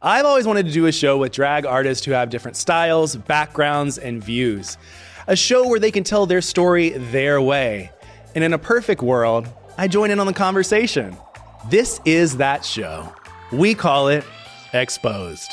I've always wanted to do a show with drag artists who have different styles, backgrounds, and views. A show where they can tell their story their way. And in a perfect world, I join in on the conversation. This is that show. We call it Exposed.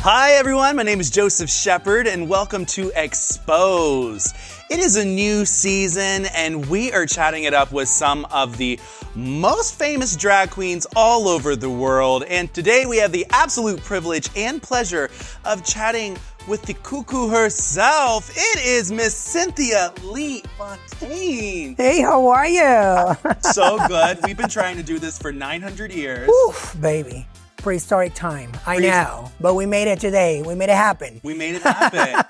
Hi everyone, my name is Joseph Shepard and welcome to Exposed. It is a new season and we are chatting it up with some of the most famous drag queens all over the world. And today we have the absolute privilege and pleasure of chatting with the Cuckoo herself. It is Miss Cynthia Lee Fontaine. Hey, how are you? So good. We've been trying to do this for 900 years. Oof, baby. Prehistoric time. I know. But we made it today. We made it happen. We made it happen.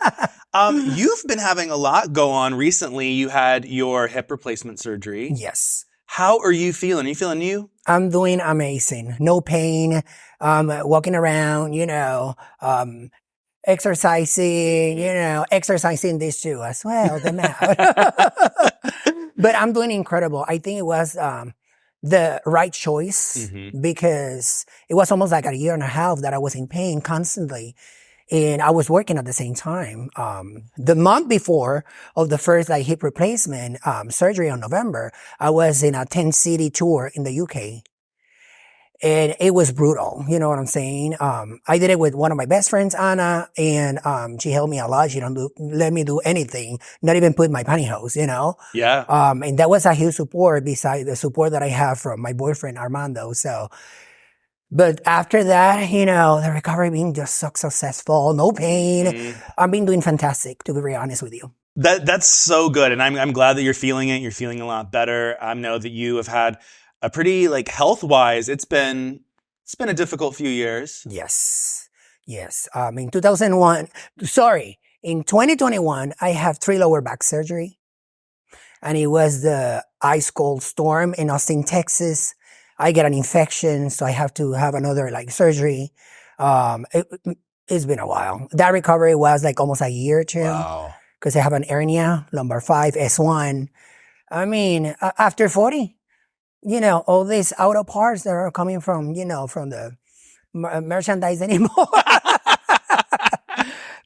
You've been having a lot go on recently. You had your hip replacement surgery. Yes. How are you feeling? Are you feeling new? I'm doing amazing. No pain. Walking around, exercising, exercising this too as well, the mouth. But I'm doing incredible. I think it was the right choice because it was almost like a year and a half that I was in pain constantly. And I was working at the same time. The month before of the first hip replacement surgery in November, I was in a 10-city tour in the UK. And it was brutal. You know what I'm saying? I did it with one of my best friends, Anna, and she helped me a lot. She don't let me do anything, not even put my pantyhose, Yeah. And that was a huge support beside the support that I have from my boyfriend, Armando. So, but after that, the recovery being just so successful, no pain. I've been doing fantastic, to be very honest with you. That's so good. And I'm glad that you're feeling it. You're feeling a lot better. I know that you have had a pretty, health-wise, it's been a difficult few years. Yes. In 2021, I have 3 lower back surgery. And it was the ice cold storm in Austin, Texas. I get an infection, so I have to have another, surgery. It's been a while. That recovery was, almost a year or two. Wow. Because I have an hernia, lumbar 5, S1. I mean, after 40. All these auto parts that are coming from, from the merchandise anymore.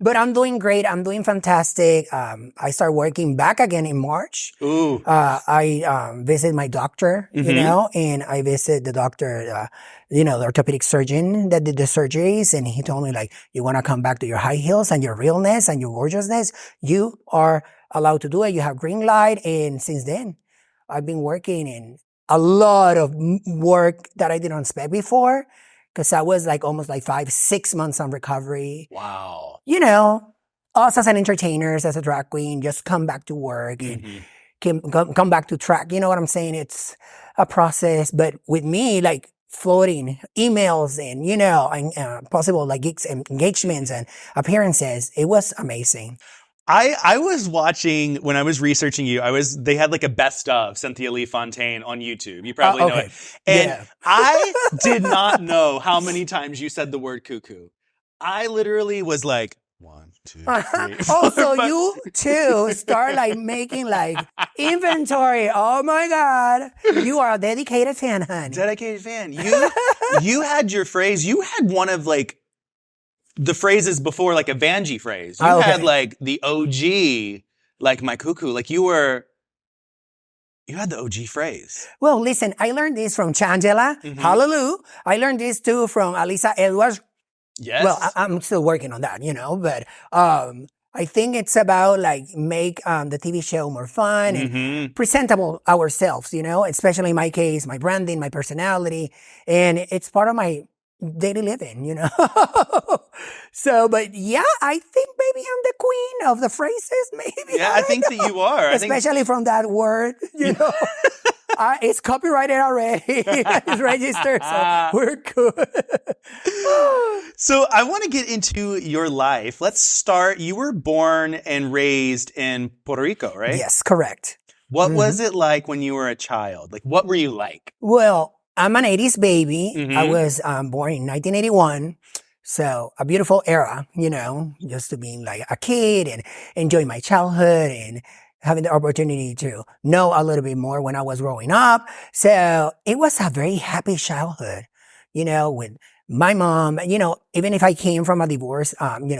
But I'm doing great. I'm doing fantastic. I start working back again in March. Ooh. I visit my doctor, and I visit the doctor, the orthopedic surgeon that did the surgeries. And he told me, you want to come back to your high heels and your realness and your gorgeousness. You are allowed to do it. You have green light. And since then, I've been working in a lot of work that I didn't expect before, because I was almost 5-6 months on recovery. Wow. Us as an entertainers, as a drag queen, just come back to work and come back to track. You know what I'm saying? It's a process. But with me, floating emails and, possible gigs and engagements and appearances, it was amazing. I was watching, when I was researching you, they had a best of Cynthia Lee Fontaine on YouTube. You probably know it. And I did not know how many times you said the word cuckoo. I literally was 1, 2, 3, 4, so you too start making inventory. Oh my God. You are a dedicated fan, honey. Dedicated fan. You had your phrase, you had one of the phrases before, a Vanjie phrase. You had the OG, my cuckoo. You had the OG phrase. Well, listen, I learned this from Changela. Hallelujah. I learned this too from Alisa Edwards. Yes. Well, I'm still working on that, but I think it's about make the TV show more fun and presentable ourselves, especially in my case, my branding, my personality, and it's part of my daily living, So, but yeah, I think maybe I'm the queen of the phrases, maybe. Yeah, I think that you are. Especially from that word, it's copyrighted already. It's registered, so we're good. So I want to get into your life. Let's start. You were born and raised in Puerto Rico, right? Yes, correct. What was it like when you were a child? What were you like? Well, I'm an 80s baby. I was born in 1981. So a beautiful era, just to being like a kid and enjoying my childhood and having the opportunity to know a little bit more when I was growing up. So it was a very happy childhood, with my mom, even if I came from a divorce,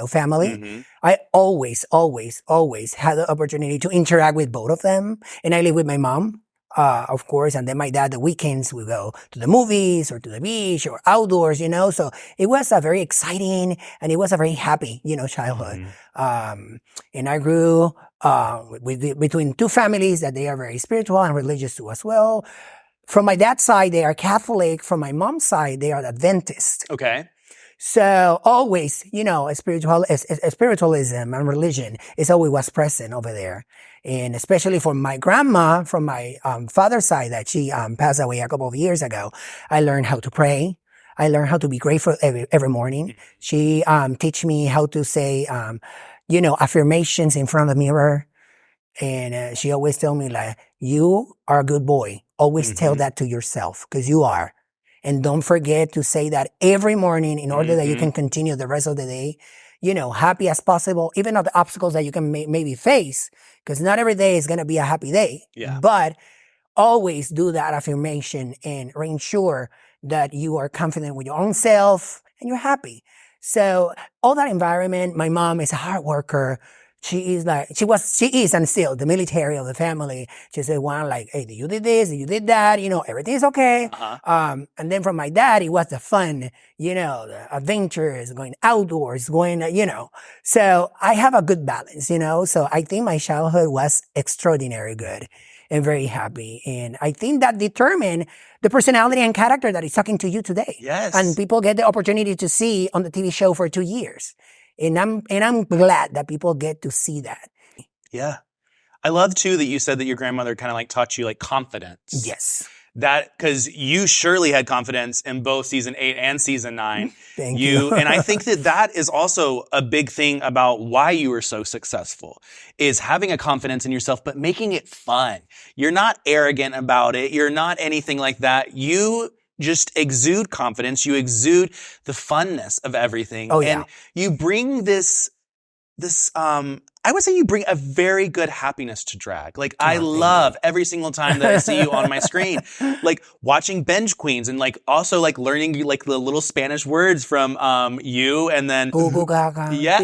family, I always, always, always had the opportunity to interact with both of them. And I live with my mom, of course. And then my dad, the weekends, we go to the movies or to the beach or outdoors, So it was a very exciting and it was a very happy, childhood. And I grew, between two families that they are very spiritual and religious too as well. From my dad's side, they are Catholic. From my mom's side, they are Adventist. Okay. So always, spiritualism and religion is always was present over there. And especially for my grandma, from my father's side, that she passed away a couple of years ago, I learned how to pray. I learned how to be grateful every morning. She teach me how to say, affirmations in front of the mirror. And she always tell me like, you are a good boy. Always tell that to yourself because you are. And don't forget to say that every morning in order that you can continue the rest of the day, happy as possible, even of the obstacles that you can maybe face, because not every day is going to be a happy day. Yeah. But always do that affirmation and ensure that you are confident with your own self and you're happy. So all that environment, my mom is a hard worker. She is and still the military of the family. She's the one like, hey, you did this, you did that, everything's okay. And then from my dad, it was the fun, the adventures, going outdoors, So I have a good balance, So I think my childhood was extraordinary good and very happy. And I think that determined the personality and character that is talking to you today. Yes. And people get the opportunity to see on the TV show for 2 years. And I'm glad that people get to see that. Yeah. I love too that you said that your grandmother kind of like taught you like confidence. Yes. That, because you surely had confidence in both season 8 and season 9. Thank you. And I think that is also a big thing about why you were so successful, is having a confidence in yourself, but making it fun. You're not arrogant about it. You're not anything like that. You just exude confidence. You exude the funness of everything. Oh, yeah. And you bring this, I would say you bring a very good happiness to drag. Like, I love every single time that I see you on my screen, like watching Binge Queens and like also like learning like the little Spanish words from you and then yeah.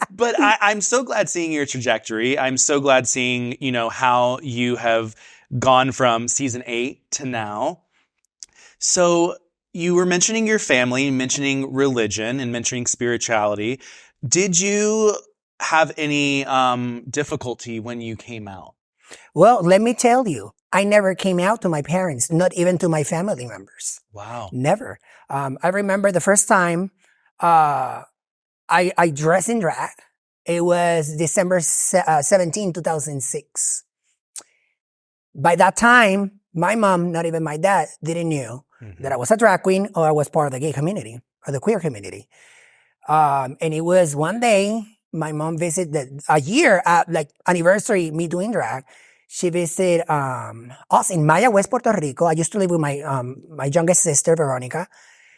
But I'm so glad seeing your trajectory. I'm so glad seeing, how you have gone from season 8 to now. So you were mentioning your family, mentioning religion, and mentioning spirituality. Did you have any difficulty when you came out? Well, let me tell you, I never came out to my parents, not even to my family members. Wow. Never. I remember the first time I dressed in drag. It was December 17, 2006. By that time, my mom, not even my dad, didn't know that I was a drag queen or I was part of the gay community or the queer community. And it was one day, my mom visited a year, anniversary, me doing drag. She visited us in Maya, West Puerto Rico. I used to live with my youngest sister, Veronica.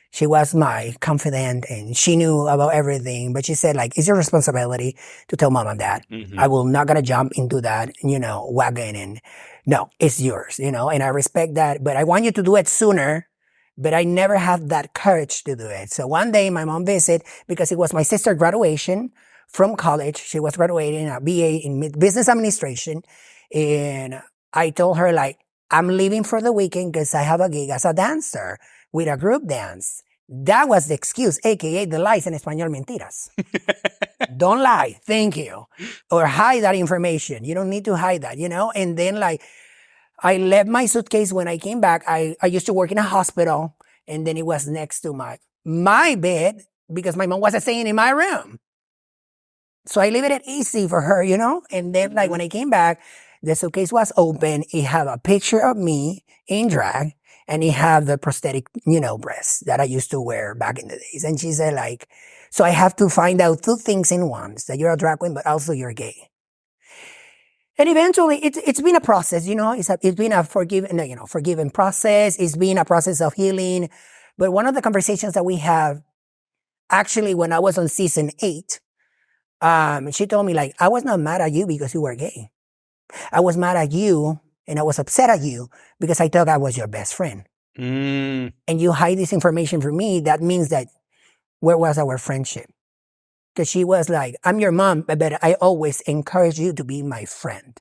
She was my confidant and she knew about everything. But she said, like, it's your responsibility to tell mom and dad. I will not gonna jump into that, wagon and no, it's yours, and I respect that. But I want you to do it sooner. But I never had that courage to do it. So one day my mom visited because it was my sister's graduation from college. She was graduating a BA in business administration. And I told her like, I'm leaving for the weekend because I have a gig as a dancer with a group dance. That was the excuse, aka the lies en español mentiras. Don't lie. Thank you. Or hide that information. You don't need to hide that, And then I left my suitcase when I came back. I used to work in a hospital and then it was next to my bed because my mom was staying in my room. So I leave it easy for her, And then when I came back, the suitcase was open. It had a picture of me in drag and it had the prosthetic, breasts that I used to wear back in the days. And she said so I have to find out 2 things in once, that you're a drag queen, but also you're gay. And eventually, it's been a process, It's been a forgiving process. It's been a process of healing But one of the conversations that we have, actually, when I was on season 8, she told me, like, I was not mad at you because you were gay. I was mad at you and I was upset at you because I thought I was your best friend. And you hide this information from me. That means that where was our friendship? Because she was like, I'm your mom, but I always encourage you to be my friend.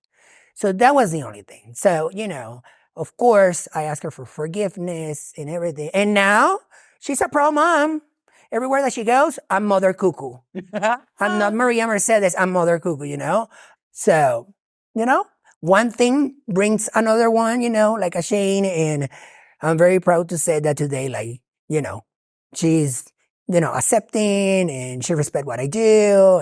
So that was the only thing. So, of course, I asked her for forgiveness and everything. And now she's a pro mom. Everywhere that she goes, I'm Mother Cuckoo. I'm not Maria Mercedes, I'm Mother Cuckoo, So, one thing brings another one, like a Shane. And I'm very proud to say that today, like, she's, accepting and she respects what I do.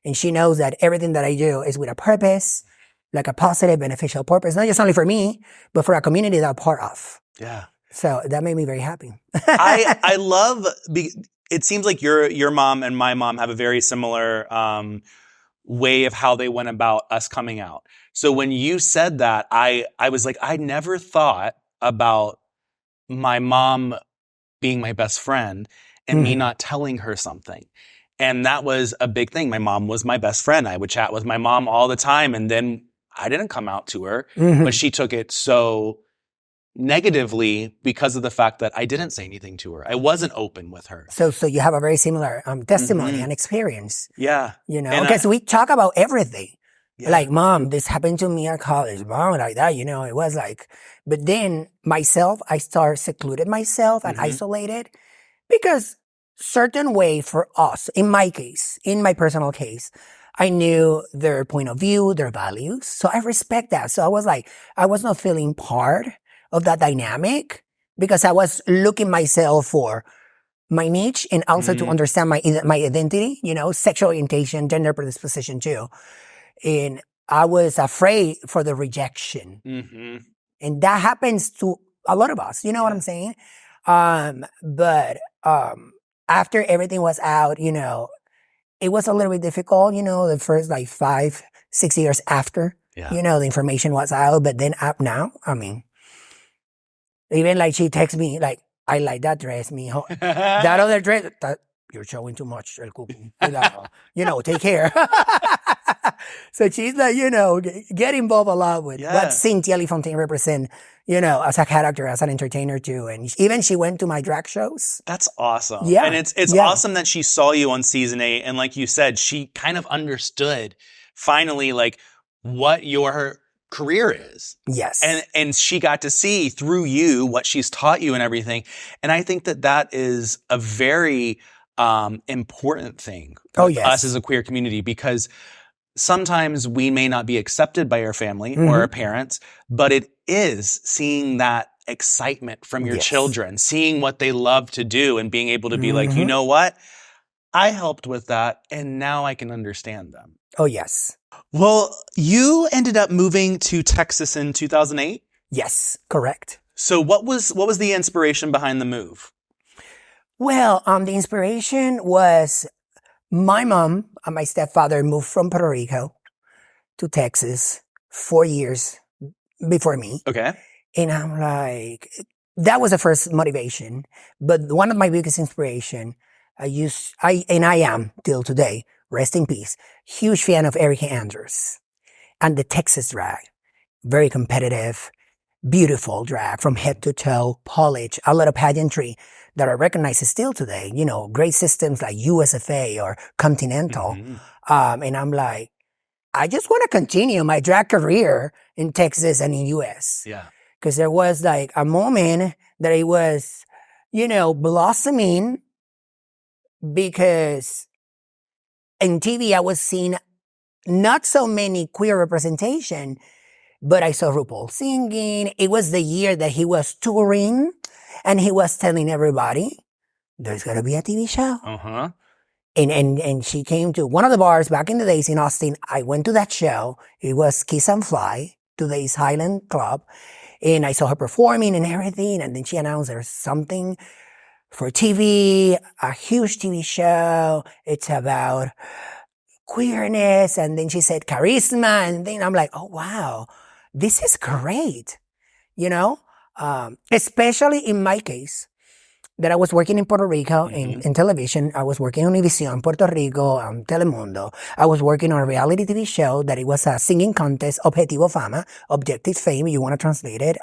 And she knows that everything that I do is with a purpose, like a positive, beneficial purpose, not just only for me, but for a community that I'm part of. Yeah. So that made me very happy. I love, it seems like your mom and my mom have a very similar way of how they went about us coming out. So when you said that, I was like, I never thought about my mom being my best friend and me not telling her something. And that was a big thing. My mom was my best friend. I would chat with my mom all the time. And then I didn't come out to her, but she took it so negatively because of the fact that I didn't say anything to her. I wasn't open with her. So you have a very similar testimony and experience. Yeah. Because we talk about everything. Yeah. Like, Mom, this happened to me at college, Mom, like that, it was like, but then myself, I secluded myself and isolated because certain way for us, in my case, in my personal case, I knew their point of view, their values. So I respect that. So I was like, I was not feeling part of that dynamic because I was looking myself for my niche and also to understand my identity, sexual orientation, gender predisposition too. And I was afraid for the rejection. And that happens to a lot of us. You know what I'm saying? But after everything was out, it was a little bit difficult, the first like 5-6 years after, the information was out. But then up now, I mean, even like she texts me, like, I like that dress, mijo. That other dress, you're showing too much, El Cuckoo. Take care. So she's like, get involved a lot with what Cynthia Lee Fontaine represents, as a character, as an entertainer too. And even she went to my drag shows. That's awesome. Yeah. And it's awesome that she saw you on season 8. And like you said, she kind of understood finally like what your career is. Yes. And she got to see through you what she's taught you and everything. And I think that is a very important thing for us as a queer community, because sometimes we may not be accepted by our family or our parents, but it is seeing that excitement from your children, seeing what they love to do and being able to be like, you know what? I helped with that and now I can understand them. Oh, yes. Well, you ended up moving to Texas in 2008? Yes, correct. So what was the inspiration behind the move? Well, the inspiration was my mom and my stepfather moved from Puerto Rico to Texas 4 years before me. Okay. And I'm like, that was the first motivation. But one of my biggest inspiration, I am till today, rest in peace, huge fan of Erica Andrews and the Texas drag. Very competitive, beautiful drag from head to toe, polished, a lot of pageantry that are recognized still today. Great systems like USFA or Continental. And I'm like, I just want to continue my drag career in Texas and in US. Yeah. Because there was like a moment that it was, blossoming, because in TV I was seeing not so many queer representation, but I saw RuPaul singing. It was the year that he was touring and he was telling everybody, there's going to be a TV show. And she came to one of the bars back in the days in Austin. I went to that show. It was Kiss and Fly, today's Highland Club. And I saw her performing and everything. And then she announced there's something for TV, a huge TV show. It's about queerness. And then she said charisma. And then I'm like, oh, wow, this is great. Especially in my case, that I was working in Puerto Rico in television. I was working on Univision, Puerto Rico, Telemundo. I was working on a reality TV show that it was a singing contest, Objetivo Fama, Objective Fame, you want to translate it.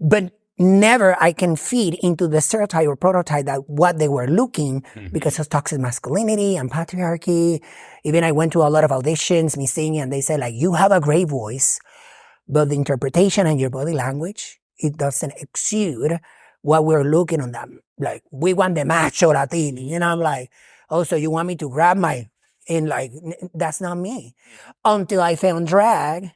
But never I can feed into the stereotype or prototype that what they were looking because of toxic masculinity and patriarchy. Even I went to a lot of auditions, me singing, and they said like, you have a great voice, but the interpretation and your body language, it doesn't exude what we're looking on them. Like, we want the macho Latino. You know, I'm like, oh, so you want me to grab that's not me. Until I found drag,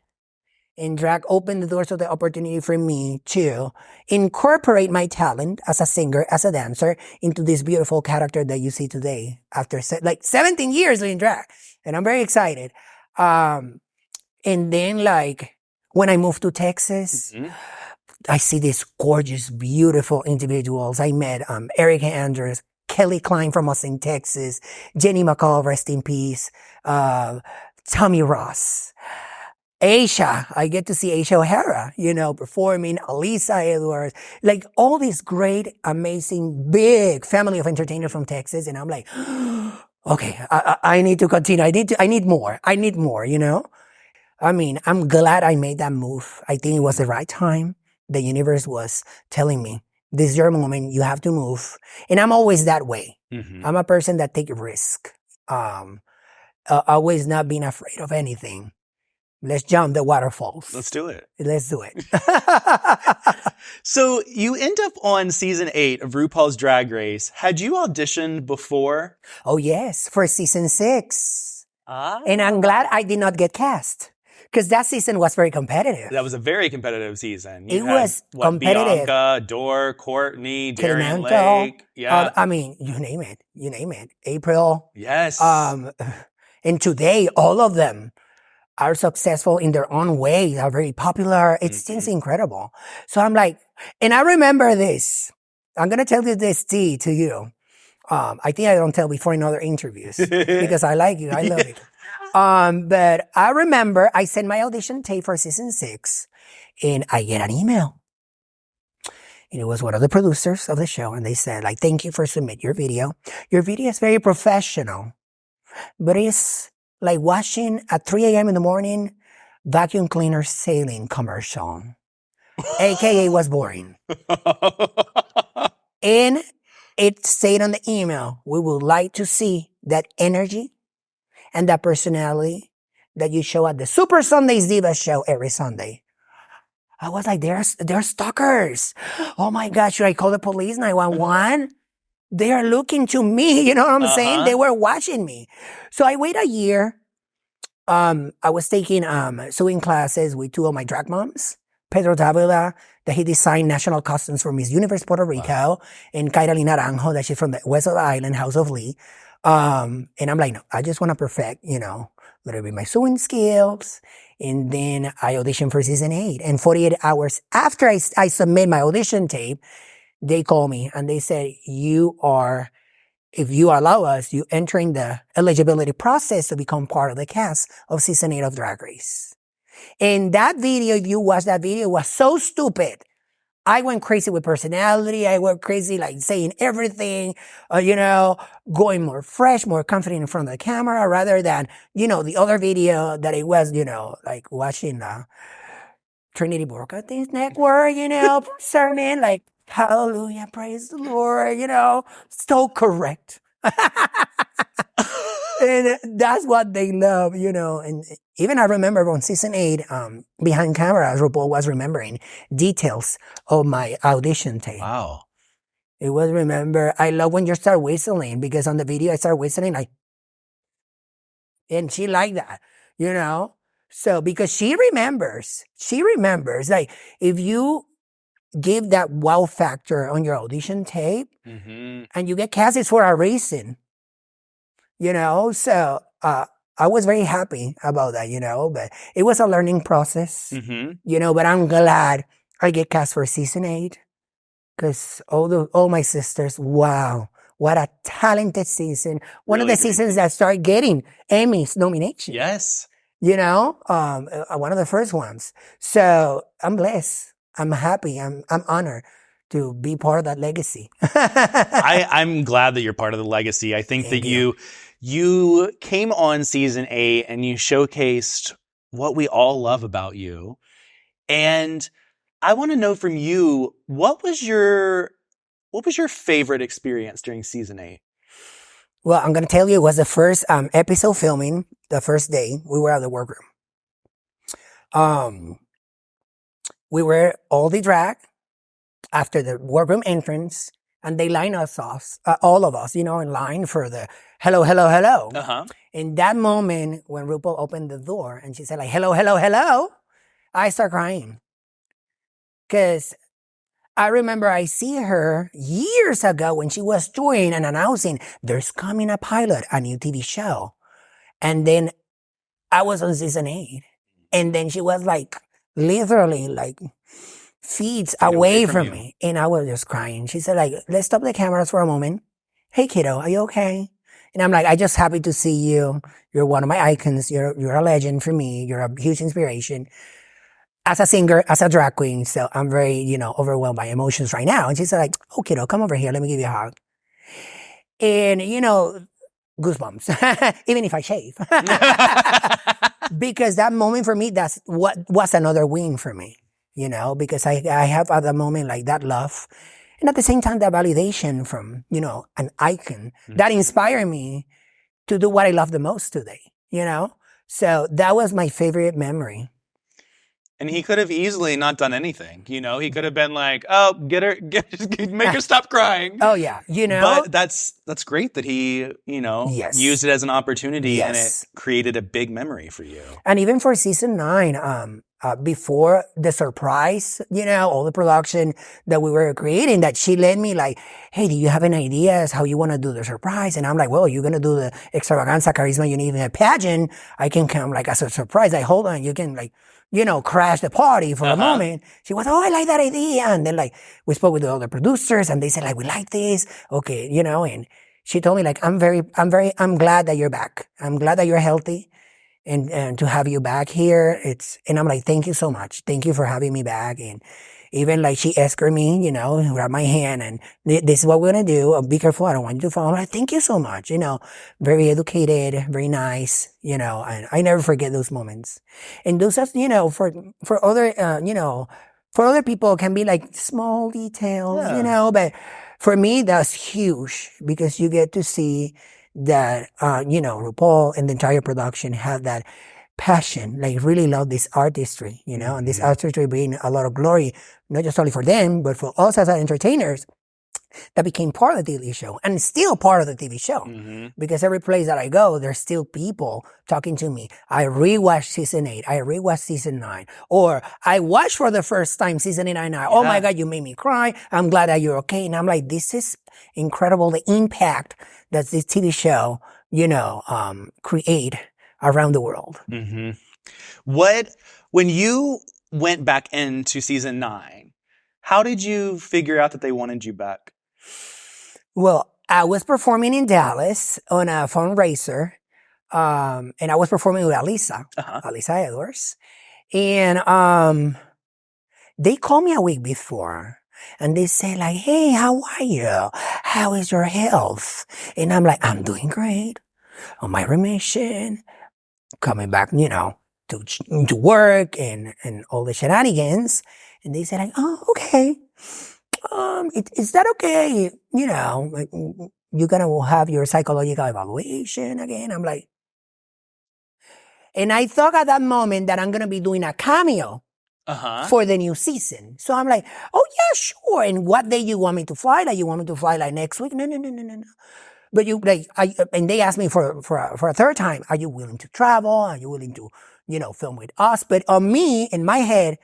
and drag opened the doors of the opportunity for me to incorporate my talent as a singer, as a dancer, into this beautiful character that you see today after 17 years in drag. And I'm very excited. And then when I moved to Texas, I see these gorgeous, beautiful individuals. I met Erica Andrews, Kelly Klein from Austin, Texas, Jenny McCall, rest in peace, Tommy Ross, Aisha. I get to see Aisha O'Hara, performing, Alisa Edwards, all this great, amazing, big family of entertainers from Texas. And I'm like, okay, I need to continue. I need more, I mean, I'm glad I made that move. I think it was the right time. The universe was telling me, this is your moment. You have to move. And I'm always that way. I'm a person that takes risk. Always not being afraid of anything. Let's jump the waterfalls. Let's do it. Let's do it. So you end up on season 8 of RuPaul's Drag Race. Had you auditioned before? Oh, yes. For season 6. And I'm glad I did not get cast. Because that season was very competitive. That was a very competitive season. It was competitive. Bianca, Dor, Courtney, Darian Telemanto, Lake. Yeah. I mean, you name it. April. Yes. And today, all of them are successful in their own way. They are very popular. It's just incredible. So I'm like, and I remember this. I'm going to tell you this tea to you. I think I don't tell before in other interviews because I like you. I love it. But I remember I sent my audition tape for season 6 and I get an email. And it was one of the producers of the show. And they said, thank you for submitting your video. Your video is very professional, but it's like watching at 3 a.m. in the morning, vacuum cleaner sailing commercial. AKA was boring. And it said on the email, we would like to see that energy and that personality that you show at the Super Sundays Diva show every Sunday. I was like, they're stalkers. Oh my God, should I call the police 911? They are looking to me, you know what I'm saying? They were watching me. So I wait a year. I was taking sewing classes with 2 of my drag moms, Pedro Davila, that he designed national costumes for Miss Universe Puerto Rico, and Kairali Naranjo, that she's from the west of the island, House of Lee. And I'm like, no, I just want to perfect, a little bit my sewing skills. And then I auditioned for season 8. And 48 hours after I submit my audition tape, they call me and they said, if you allow us, you entering the eligibility process to become part of the cast of season 8 of Drag Race. And that video, if you watch that video, was so stupid. I went crazy with personality. I went crazy, saying everything, going more fresh, more confident in front of the camera rather than, the other video that it was, watching Trinity Broadcasting Network, sermon, hallelujah, praise the Lord, so correct. And that's what they love, and even I remember on season 8, behind cameras, RuPaul was remembering details of my audition tape. Wow. It was I love when you start whistling because on the video I start whistling and she liked that, So because she remembers, if you give that wow factor on your audition tape and you get cast, it's for a reason. So, I was very happy about that, but it was a learning process, but I'm glad I get cast for season 8 because all my sisters, wow, what a talented season. One of the seasons that started getting Emmys nominations. Yes. One of the first ones. So I'm blessed. I'm happy. I'm honored to be part of that legacy. I'm glad that you're part of the legacy. I think that you came on season 8 and you showcased what we all love about you. And I want to know from you, what was your favorite experience during season 8? Well, I'm going to tell you, it was the first episode filming, the first day. We were at the workroom. We were all the drag after the workroom entrance, and they line us off, all of us, in line for the hello, hello, hello. Uh-huh. In that moment, when RuPaul opened the door and she said like, hello, hello, hello, I start crying. Because I remember I see her years ago when she was touring and announcing there's coming a pilot, a new TV show. And then I was on season 8. And then she was like, literally like feet away from me. And I was just crying. She said like, let's stop the cameras for a moment. Hey kiddo, are you okay? And I'm like, I'm just happy to see you. You're one of my icons. You're a legend for me. You're a huge inspiration. As a singer, as a drag queen, so I'm very, overwhelmed by emotions right now. And she said like, oh, kiddo, come over here. Let me give you a hug. And, goosebumps, even if I shave. Because that moment for me, that's what was another win for me, because I have at the moment like that love. And at the same time, that validation from, an icon that inspired me to do what I love the most today, So that was my favorite memory. And he could have easily not done anything, He could have been like, "Oh, make her stop crying." Oh yeah, But that's great that he, Yes. used it as an opportunity, Yes. and it created a big memory for you. And even for season 9, before the surprise, all the production that we were creating, that she led me like, hey, do you have any ideas how you want to do the surprise? And I'm like, well, you're going to do the extravaganza, charisma, you need a pageant. I can come like as a surprise. Like, hold on, you can like, crash the party for a moment. She was, oh, I like that idea. And then like, we spoke with the other producers and they said like, we like this. Okay. And she told me like, I'm glad that you're back. I'm glad that you're healthy. And to have you back here, and I'm like, thank you so much. Thank you for having me back. And even like she escorted me, grabbed my hand and this is what we're going to do. Be careful. I don't want you to fall. I'm like, thank you so much. Very educated, very nice, and I never forget those moments. And those are, for other, for other people can be like small details, but for me, that's huge because you get to see that, RuPaul and the entire production have that passion, like really love this artistry, and this artistry bring a lot of glory, not just only for them, but for us as entertainers that became part of the TV show and still part of the TV show. Because every place that I go, there's still people talking to me. I rewatched season 8. I rewatched season 9. Or I watched for the first time season 8 and 9. Oh my God, you made me cry. I'm glad that you're okay. And I'm like, this is incredible. The impact that this TV show, create around the world. When you went back into season 9, how did you figure out that they wanted you back? Well, I was performing in Dallas on a fundraiser, and I was performing with Alisa Edwards. And they called me a week before, and they say like, hey, how are you? How is your health? And I'm like, I'm doing great. On my remission, coming back, to work and all the shenanigans. And they said like, oh, okay. Is that okay? Like, you're going to have your psychological evaluation again. I'm like, and I thought at that moment that I'm going to be doing a cameo for the new season. So I'm like, oh yeah, sure. And what day you want me to fly? Like, you want me to fly like next week? No. But you like, and they asked me for a third time, are you willing to travel? Are you willing to, film with us? But on me, in my head,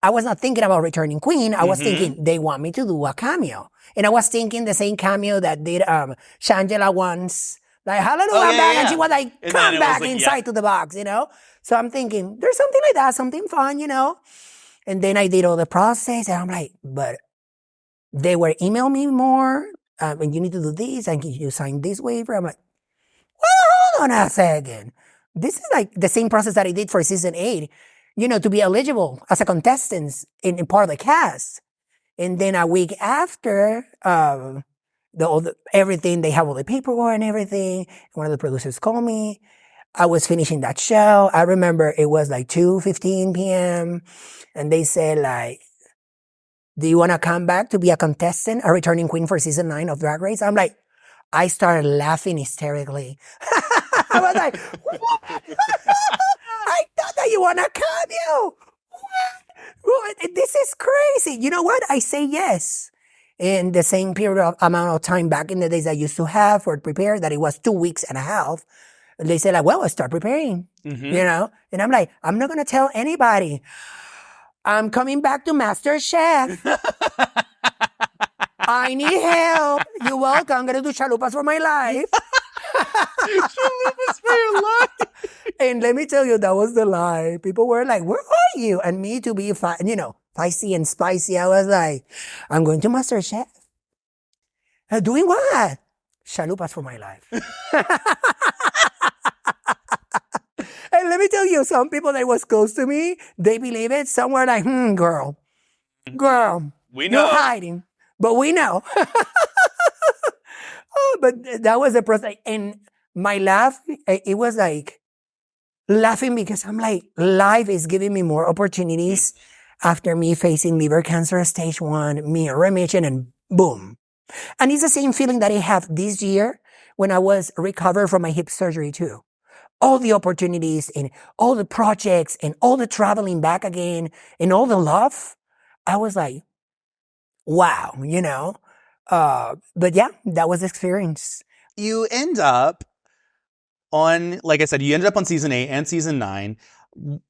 I was not thinking about returning queen. I was thinking they want me to do a cameo. And I was thinking the same cameo that did Shangela once. Like, hallelujah, I'm back. And she was like, come back inside to the box, So I'm thinking, there's something like that, something fun, And then I did all the process. And I'm like, but they were emailing me more. And you need to do this. And you sign this waiver. I'm like, well, hold on a second. This is like the same process that I did for season 8. To be eligible as a contestant in part of the cast. And then a week after, everything, they have all the paperwork and everything. One of the producers called me. I was finishing that show. I remember it was like 2:15 p.m. And they said like, do you want to come back to be a contestant, a returning queen for season 9 of Drag Race? I'm like, I started laughing hysterically. I was like, what? I thought that you want to come, you. What? This is crazy. You know what? I say yes. In the same amount of time back in the days I used to have for prepare, that it was 2 weeks and a half. They said like, well, start preparing, you know? And I'm like, I'm not going to tell anybody. I'm coming back to Master Chef. I need help. You're welcome. I'm going to do chalupas for my life. Chalupas for your life. And let me tell you, that was the lie. People were like, where are you? And me to be, feisty and spicy, I was like, I'm going to Master Chef. Doing what? Chalupas for my life. And let me tell you, some people that was close to me, they believe it. Some were like, girl, we know. You're hiding, but we know. Oh, but that was the process. And my laugh, it was like laughing because I'm like, life is giving me more opportunities after me facing liver cancer at stage 1, me remission, and boom. And it's the same feeling that I have this year when I was recovered from my hip surgery too. All the opportunities and all the projects and all the traveling back again and all the love. I was like, wow, But yeah, that was the experience. You end up on, like I said, you ended up on season 8 and season 9.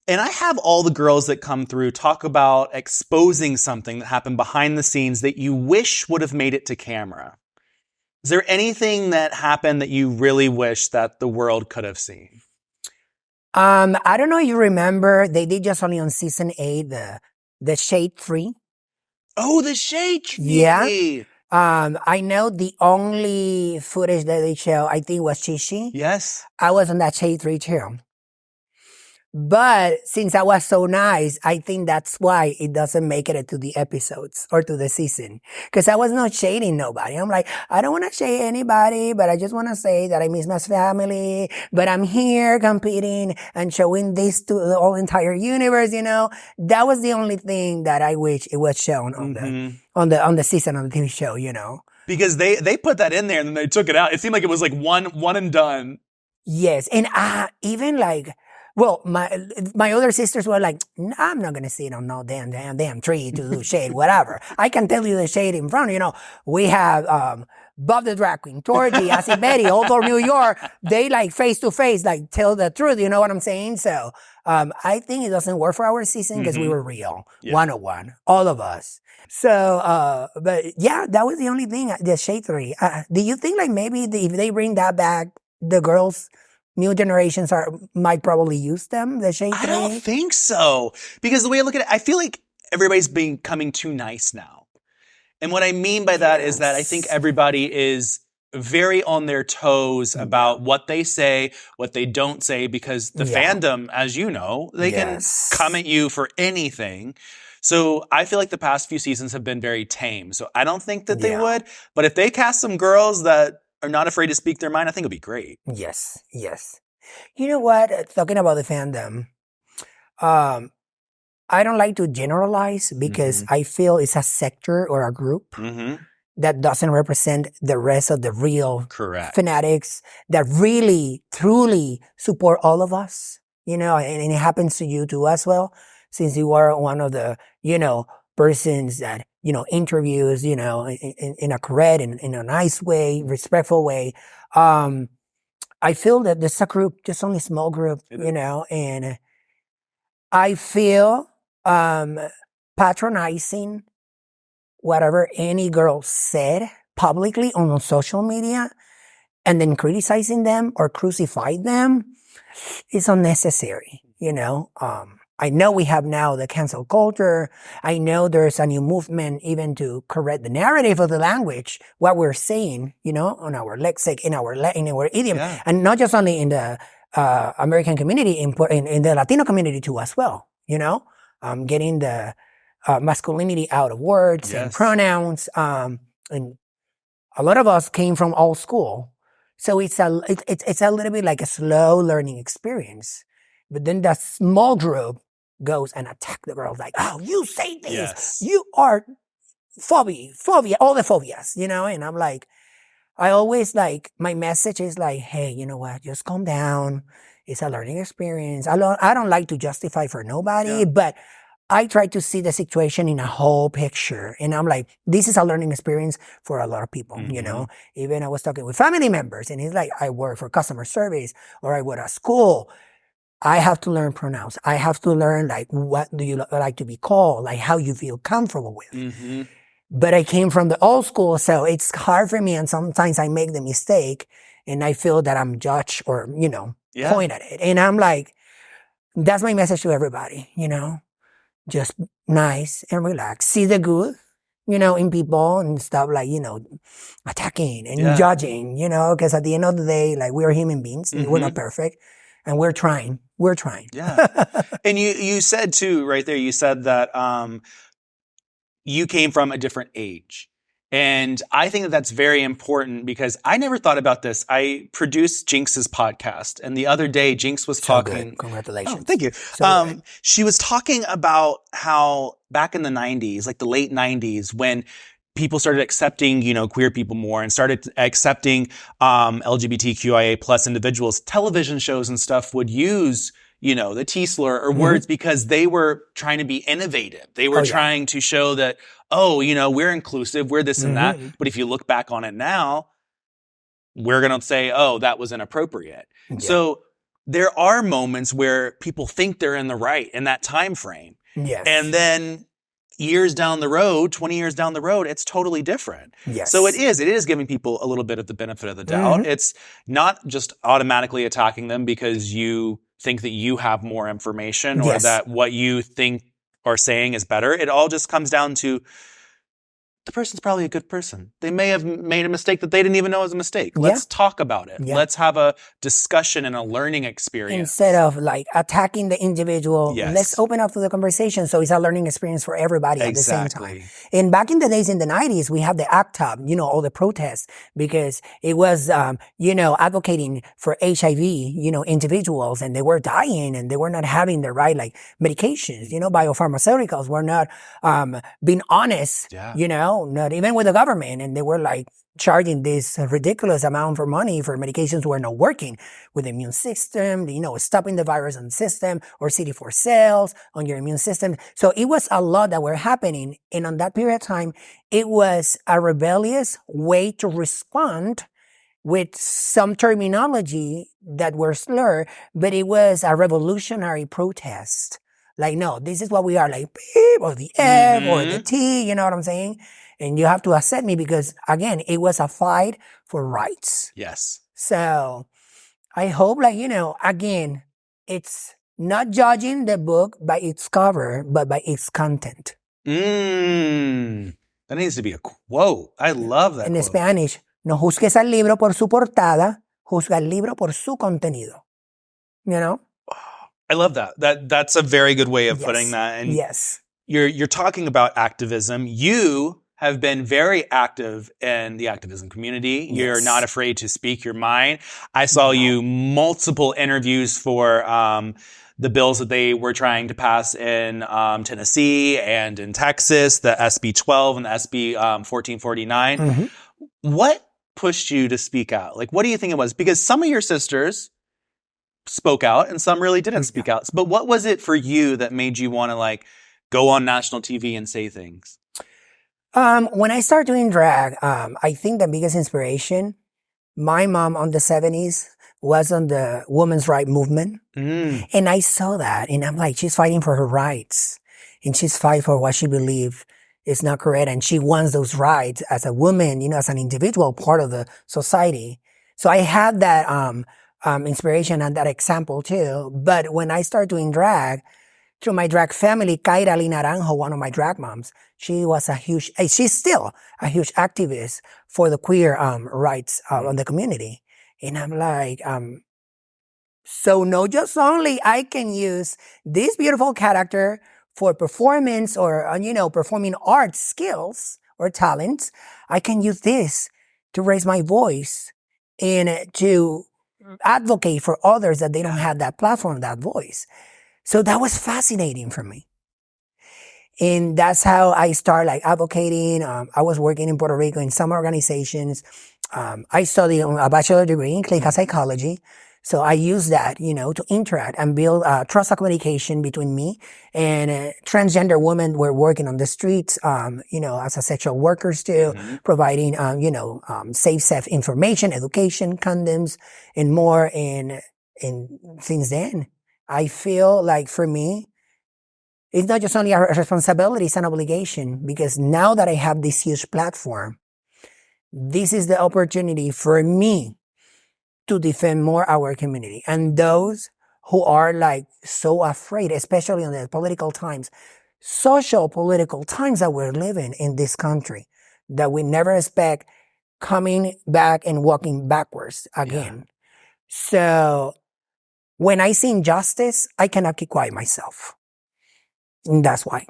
And I have all the girls that come through talk about exposing something that happened behind the scenes that you wish would have made it to camera. Is there anything that happened that you really wish that the world could have seen? I don't know if you remember, they did just only on season 8, the Shade 3. Oh, the Shade 3. Yeah. I know the only footage that they show, I think, was Chichi. Yes. I was on that Shade 3 too. But since I was so nice, I think that's why it doesn't make it to the episodes or to the season. Because I was not shading nobody. I'm like, I don't want to shade anybody, but I just want to say that I miss my family. But I'm here competing and showing this to the whole entire universe, That was the only thing that I wish it was shown on the season of the TV show, Because they put that in there and then they took it out. It seemed like it was like one and done. Yes. And even like, well, my other sisters were like, I'm not going to sit on no damn tree to do shade, whatever. I can tell you the shade in front. We have Bob the Drag Queen, Torty, Acid Betty, all over New York. They like face to face, like tell the truth. You know what I'm saying? So I think it doesn't work for our season because we were real. Yeah. 101, all of us. So, but yeah, that was the only thing, the Shade 3. Do you think like maybe if they bring that back, the girls, new generations might probably use them, the Shade 3? I don't think so. Because the way I look at it, I feel like everybody's becoming too nice now. And what I mean by that is that I think everybody is very on their toes about what they say, what they don't say, because the fandom, as you know, they can come at you for anything. So I feel like the past few seasons have been very tame. So I don't think that they would. But if they cast some girls that are not afraid to speak their mind, I think it'll be great. Yes. You know what? Talking about the fandom, I don't like to generalize because I feel it's a sector or a group that doesn't represent the rest of the real fanatics that really, truly support all of us, and it happens to you too as well, since you are one of the, persons that, interviews, in a correct, in a nice way, respectful way. I feel that there's a group, just only a small group, and I feel patronizing whatever any girl said publicly on social media and then criticizing them or crucify them is unnecessary, I know we have now the cancel culture. I know there's a new movement even to correct the narrative of the language, what we're saying, on our lexic, in our idiom, and not just only in the American community, in the Latino community too as well, getting the masculinity out of words and pronouns. And a lot of us came from old school. So it's a little bit like a slow learning experience. But then the small group goes and attack the girls like, oh, you say this. You are phobia, all the phobias, you know? And I'm like, I always like, my message is like, hey, you know what? Just calm down. It's a learning experience. I don't like to justify for nobody, but I try to see the situation in a whole picture. And I'm like, this is a learning experience for a lot of people, you know? Even I was talking with family members and it's like, I work for customer service or I work at school. I have to learn pronouns. I have to learn like, what do you like to be called? Like how you feel comfortable with. But I came from the old school, so it's hard for me. And sometimes I make the mistake and I feel that I'm judged or, you know, point at it. And I'm like, that's my message to everybody, you know, just nice and relax. See the good, you know, in people and stop like, you know, attacking and judging, you know, because at the end of the day, like we're human beings. We're not perfect and we're trying. Yeah. And you said too, right there, you said that, you came from a different age. And I think that that's very important because I never thought about this. I produced Jinx's podcast. And the other day, Jinx was talking. Good. Congratulations. Oh, thank you. She was talking about how back in the 90s, like the late 90s, when people started accepting, you know, queer people more and started accepting LGBTQIA plus individuals, television shows and stuff would use, you know, the T slur or words because they were trying to be innovative. They were trying to show that, oh, you know, we're inclusive, we're this and that. But if you look back on it now, we're going to say, oh, that was inappropriate. So there are moments where people think they're in the right in that time frame. And then years down the road, 20 years down the road, it's totally different. So it is giving people a little bit of the benefit of the doubt. It's not just automatically attacking them because you think that you have more information or that what you think or saying is better. It all just comes down to the person's probably a good person. They may have made a mistake that they didn't even know was a mistake. Let's talk about it. Let's have a discussion and a learning experience. Instead of like attacking the individual, let's open up to the conversation so it's a learning experience for everybody at the same time. And back in the days in the 90s, we have the ACT UP, you know, all the protests because it was, you know, advocating for HIV, you know, individuals and they were dying and they were not having the right like medications, you know, biopharmaceuticals were not being honest, you know, not even with the government. And they were like charging this ridiculous amount for money for medications were not working with the immune system, you know, stopping the virus on the system or CD4 cells on your immune system. So it was a lot that were happening. And on that period of time, it was a rebellious way to respond with some terminology that were slurred, but it was a revolutionary protest. Like, no, this is what we are, like, beep, or the F, or the T, you know what I'm saying? And you have to accept me because, again, it was a fight for rights. So I hope, like, you know, again, it's not judging the book by its cover, but by its content. That needs to be a quote. I love that In quote. Spanish, no juzgues al libro por su portada, juzga al libro por su contenido. You know? I love that. That's a very good way of putting that. And you're talking about activism. You have been very active in the activism community. You're not afraid to speak your mind. I saw you multiple interviews for the bills that they were trying to pass in Tennessee and in Texas, the SB 12 and the SB 1449. What pushed you to speak out? Like, what do you think it was? Because some of your sisters spoke out and some really didn't speak out. But what was it for you that made you want to like go on national TV and say things? When I started doing drag, I think the biggest inspiration, my mom on the 70s was on the women's rights movement. And I saw that and I'm like, she's fighting for her rights and she's fighting for what she believes is not correct. And she wants those rights as a woman, you know, as an individual part of the society. So I had that, inspiration and that example too. But when I started doing drag, through my drag family, Kaira Lee Naranjo, one of my drag moms, she was she's still a huge activist for the queer rights on the community. And I'm like, so no, just only I can use this beautiful character for performance or, performing arts skills or talents, I can use this to raise my voice and to advocate for others that they don't have that platform, that voice. So that was fascinating for me. And that's how I started like advocating. I was working in Puerto Rico in some organizations. I studied a bachelor degree in clinical psychology. So I use that, to interact and build trust of communication between me and transgender women were working on the streets, as a sexual workers too, providing, safe sex information, education, condoms, and more. And since then, I feel like for me, it's not just only a responsibility, it's an obligation, because now that I have this huge platform, this is the opportunity for me to defend more our community. And those who are like so afraid, especially in the political times, social political times that we're living in this country, that we never expect coming back and walking backwards again. Yeah. So when I see injustice, I cannot keep quiet myself. And that's why.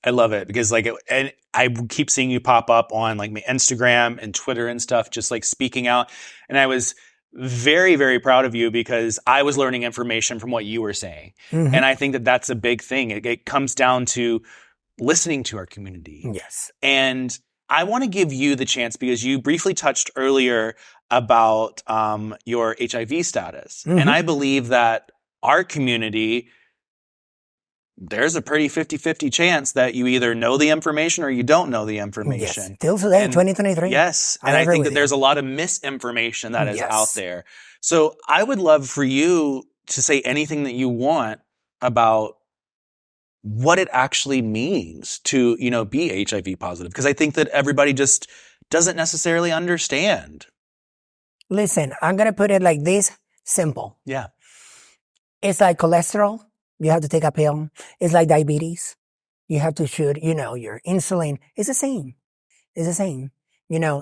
I love it because and I keep seeing you pop up on like my Instagram and Twitter and stuff, just like speaking out. And I was very, very proud of you because I was learning information from what you were saying. And I think that that's a big thing. It comes down to listening to our community. Yes. And I want to give you the chance because you briefly touched earlier about your HIV status. And I believe that our community, there's a pretty 50-50 chance that you either know the information or you don't know the information. Yes, still today, in 2023. Yes, and I think that there's a lot of misinformation that is out there. So I would love for you to say anything that you want about what it actually means to, be HIV positive. Because I think that everybody just doesn't necessarily understand. Listen, I'm going to put it like this, simple. Yeah. It's like cholesterol. You have to take a pill. It's like diabetes. You have to shoot, your insulin. It's the same. It's the same.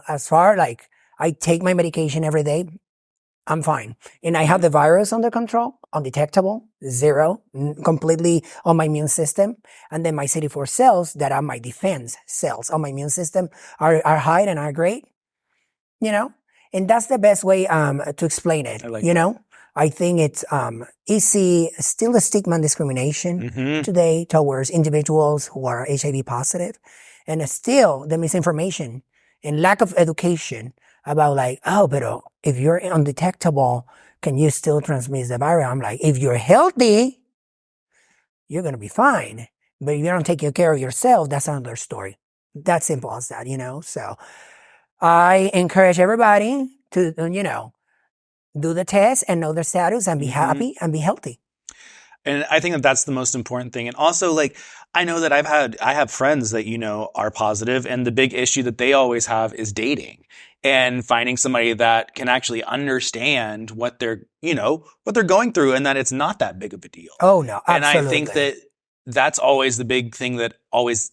As far like I take my medication every day, I'm fine. And I have the virus under control, undetectable, zero, completely on my immune system. And then my CD4 cells that are my defense cells on my immune system are high and are great, And that's the best way to explain it, I think it's easy, still the stigma and discrimination today towards individuals who are HIV positive, and still the misinformation and lack of education about like, but if you're undetectable, can you still transmit the virus? I'm like, if you're healthy, you're going to be fine. But if you don't take care of yourself, that's another story. That's simple as that, So I encourage everybody to, do the test and know their status and be happy and be healthy. And I think that that's the most important thing. And also, like, I know that I have friends that, are positive, and the big issue that they always have is dating and finding somebody that can actually understand what they're going through, and that it's not that big of a deal. Oh, no, absolutely. And I think that that's always the big thing that always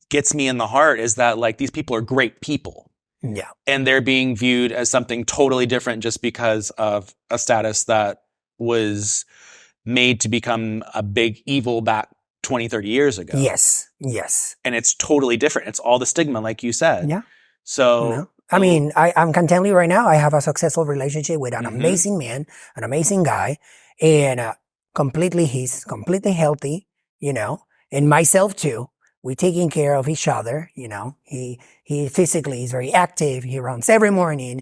gets me in the heart is that, like, these people are great people. Yeah. And they're being viewed as something totally different just because of a status that was made to become a big evil back 20, 30 years ago. Yes. Yes. And it's totally different. It's all the stigma, like you said. Yeah. So, I mean, I'm contently right now. I have a successful relationship with an amazing man, an amazing guy, and he's completely healthy, and myself too. We're taking care of each other, He physically is very active. He runs every morning.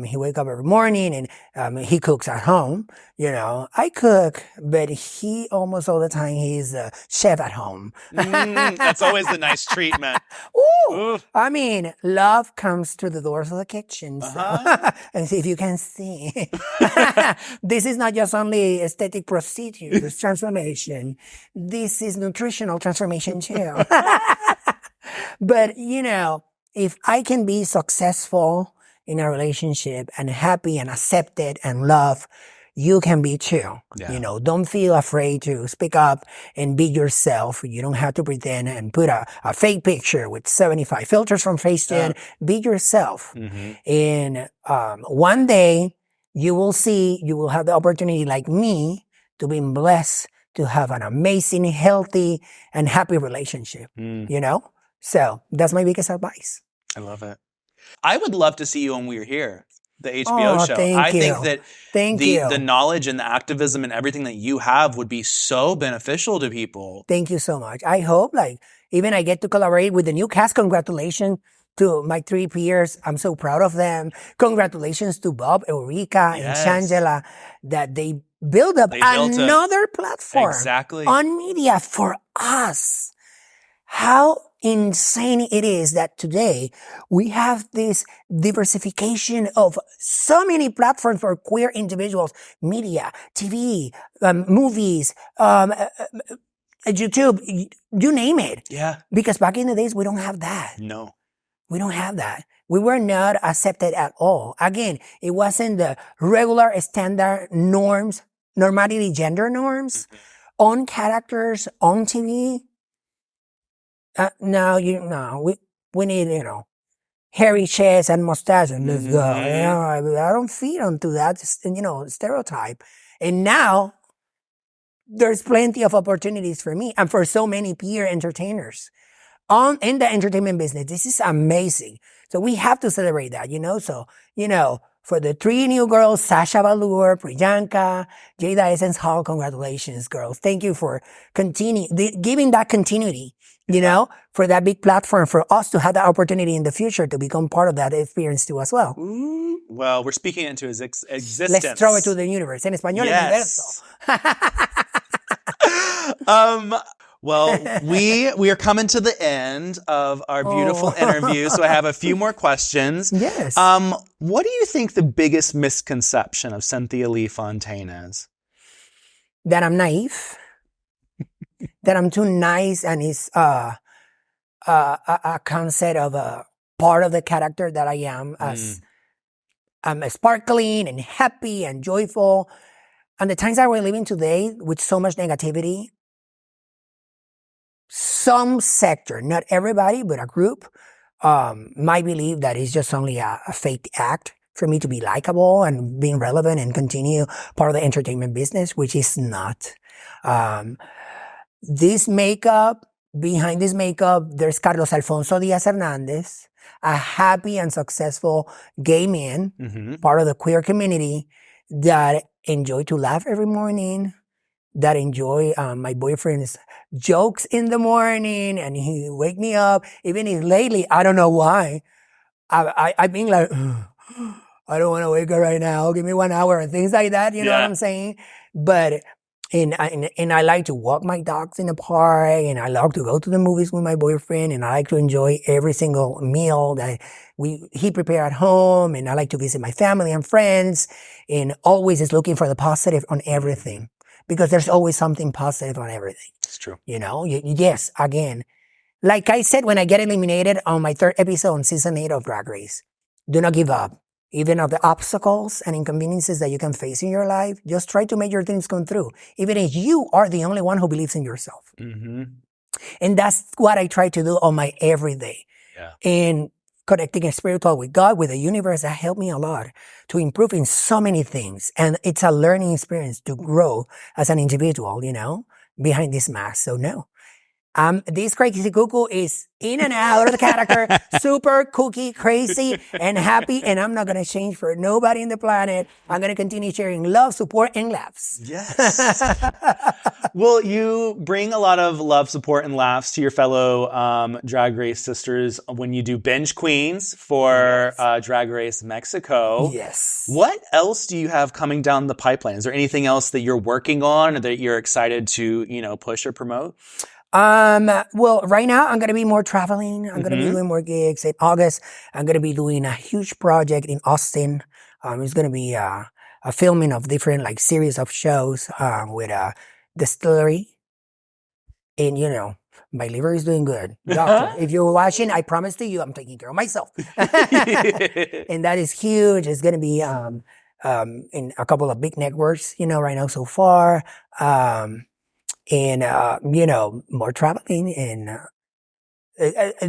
He wakes up every morning and he cooks at home. I cook, but he almost all the time he's a chef at home. That's always the nice treatment. Ooh. I mean, love comes through the doors of the kitchen. So. And see if you can see. This is not just only aesthetic procedures, transformation. This is nutritional transformation too. But, if I can be successful in a relationship and happy and accepted and loved, you can be too. Yeah. Don't feel afraid to speak up and be yourself. You don't have to pretend and put a fake picture with 75 filters from FaceTune. Be yourself. And one day you will have the opportunity like me to be blessed to have an amazing, healthy, and happy relationship, you know? So that's my biggest advice. I love it. I would love to see you on We're Here, the HBO show. Thank you. Think that the knowledge and the activism and everything that you have would be so beneficial to people. Thank you so much. I hope even I get to collaborate with the new cast. Congratulations to my 3 peers. I'm so proud of them. Congratulations to Bob, Eureka, and Shangela that they built up another platform on media for us. How insane it is that today we have this diversification of so many platforms for queer individuals, media, TV, movies, YouTube, you name it. Yeah. Because back in the days, we don't have that. No. We don't have that. We were not accepted at all. Again, it wasn't the regular standard norms, normality gender norms, on characters, on TV. We need, hairy chest and mustache and let's go. I don't feed onto that, stereotype. And now there's plenty of opportunities for me and for so many peer entertainers in the entertainment business. This is amazing. So we have to celebrate that, So, for the 3 new girls, Sasha Velour, Priyanka, Jada Essence Hall, congratulations, girls. Thank you for giving that continuity, for that big platform for us to have the opportunity in the future to become part of that experience too as well. Well, we're speaking into his existence. Let's throw it to the universe. En español, yes. Universo. Well, we are coming to the end of our beautiful interview, so I have a few more questions. Yes. What do you think the biggest misconception of Cynthia Lee Fontaine is? That I'm naive. That I'm too nice, and it's a concept of a part of the character that I am, as I'm sparkling and happy and joyful. And the times that we're living today with so much negativity, some sector, not everybody, but a group, might believe that it's just only a fake act for me to be likable and being relevant and continue part of the entertainment business, which is not. Behind this makeup, there's Carlos Alfonso Diaz Hernandez, a happy and successful gay man, part of the queer community that enjoy to laugh every morning, that enjoy my boyfriend's jokes in the morning, and he wake me up. Even if lately, I don't know why, I've been like, I don't want to wake up right now. Give me 1 hour and things like that. You know what I'm saying? But and I like to walk my dogs in the park, and I love to go to the movies with my boyfriend, and I like to enjoy every single meal that he prepare at home, and I like to visit my family and friends, and always is looking for the positive on everything, because there's always something positive on everything. It's true. Yes, again, like I said when I get eliminated on my 3rd episode on season 8 of Drag Race, do not give up. Even of the obstacles and inconveniences that you can face in your life, just try to make your dreams come true. Even if you are the only one who believes in yourself. And that's what I try to do on my everyday. And connecting spiritual with God, with the universe, that helped me a lot to improve in so many things. And it's a learning experience to grow as an individual, behind this mask. So no. This crazy Cuckoo is in and out of the character, super cookie, crazy, and happy, and I'm not going to change for nobody in the planet. I'm going to continue sharing love, support, and laughs. Yes. Well, you bring a lot of love, support, and laughs to your fellow Drag Race sisters when you do Binge Queens for Drag Race Mexico. Yes. What else do you have coming down the pipeline? Is there anything else that you're working on or that you're excited to, push or promote? Well, right now I'm going to be more traveling. I'm going to be doing more gigs. In August, I'm going to be doing a huge project in Austin. It's going to be, a filming of different, series of shows, with a distillery. And, my liver is doing good. Doctor, if you're watching, I promise to you, I'm taking care of myself. And that is huge. It's going to be, in a couple of big networks, right now so far. And, more traveling and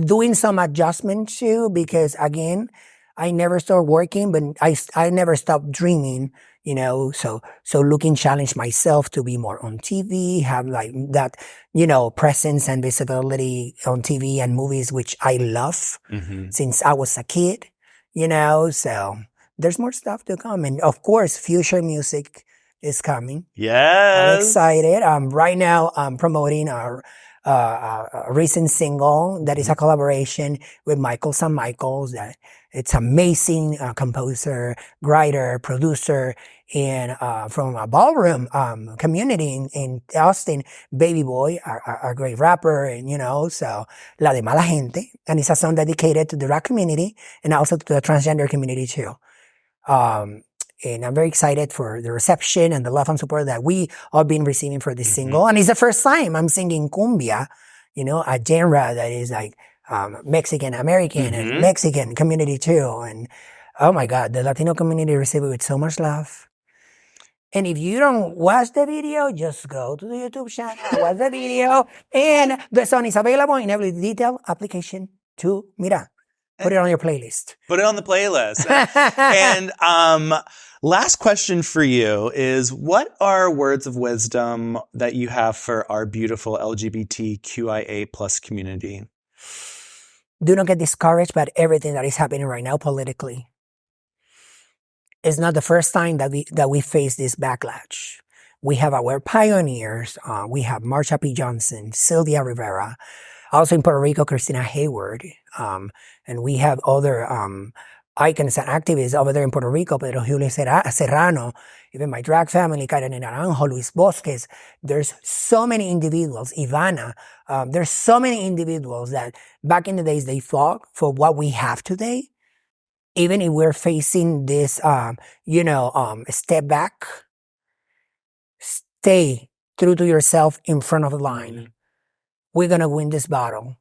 doing some adjustments too, because again, I never stopped working, but I never stopped dreaming, you know, so looking challenge myself to be more on TV, have like that, you know, presence and visibility on TV and movies, which I love since I was a kid, you know, so there's more stuff to come. And of course, future music is coming. Yes. I'm excited. Right now I'm promoting our a recent single that is a collaboration with Michael St. Michaels. That it's amazing composer, writer, producer, and from a ballroom community in Austin, Baby Boy, a great rapper, and you know, so La de Mala Gente, and it's a song dedicated to the rap community and also to the transgender community too. And I'm very excited for the reception and the love and support that we have been receiving for this single. And it's the first time I'm singing cumbia, you know, a genre that is like Mexican American and Mexican community too. And oh my God, the Latino community received it with so much love. And if you don't watch the video, just go to the YouTube channel, watch the video, and the song is available in every detailed application to Mira. Put it on your playlist. Put it on the playlist. And last question for you is, what are words of wisdom that you have for our beautiful LGBTQIA plus community? Do not get discouraged by everything that is happening right now politically. It's not the first time that we face this backlash. We have our pioneers. We have Marsha P. Johnson, Sylvia Rivera, also in Puerto Rico, Christina Hayward. And we have other icons and activists over there in Puerto Rico, Pedro Julio Serrano, even my drag family, Karen Naranjo, Luis Bosques. There's so many individuals, Ivana. There's so many individuals that back in the days they fought for what we have today. Even if we're facing this, step back, stay true to yourself in front of the line. We're going to win this battle.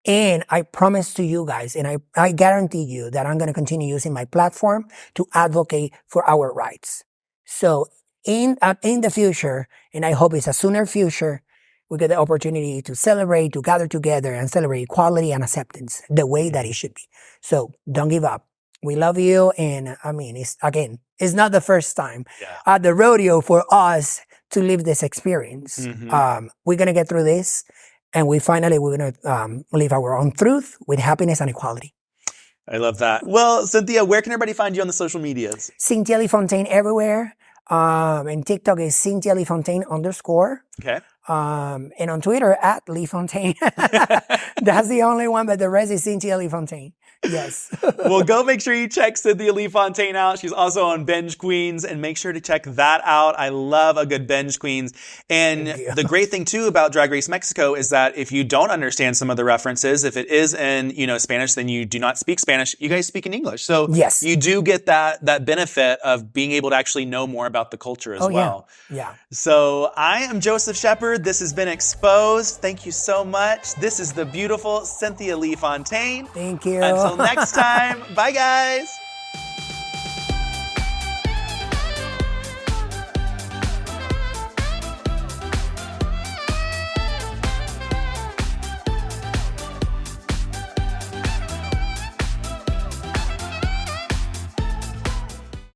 And I promise to you guys, and I guarantee you that I'm going to continue using my platform to advocate for our rights. So in the future, and I hope it's a sooner future, we get the opportunity to celebrate, to gather together and celebrate equality and acceptance the way that it should be. So don't give up. We love you. And I mean, it's not the first time at the rodeo for us to live this experience. We're going to get through this. And we're going to live our own truth with happiness and equality. I love that. Well, Cynthia, where can everybody find you on the social medias? Cynthia Lee Fontaine everywhere. And TikTok is Cynthia Lee Fontaine _. Okay. And on Twitter at Lee Fontaine. That's the only one, but the rest is Cynthia Lee Fontaine. Yes. Well, go make sure you check Cynthia Lee Fontaine out. She's also on Binge Queens, and make sure to check that out. I love a good Binge Queens. And the great thing too about Drag Race Mexico is that if you don't understand some of the references, if it is in, Spanish, then you do not speak Spanish. You guys speak in English. So yes, you do get that benefit of being able to actually know more about the culture as well. Yeah. So I am Joseph Shepard. This has been Exposed. Thank you so much. This is the beautiful Cynthia Lee Fontaine. Thank you. Until next time, bye guys.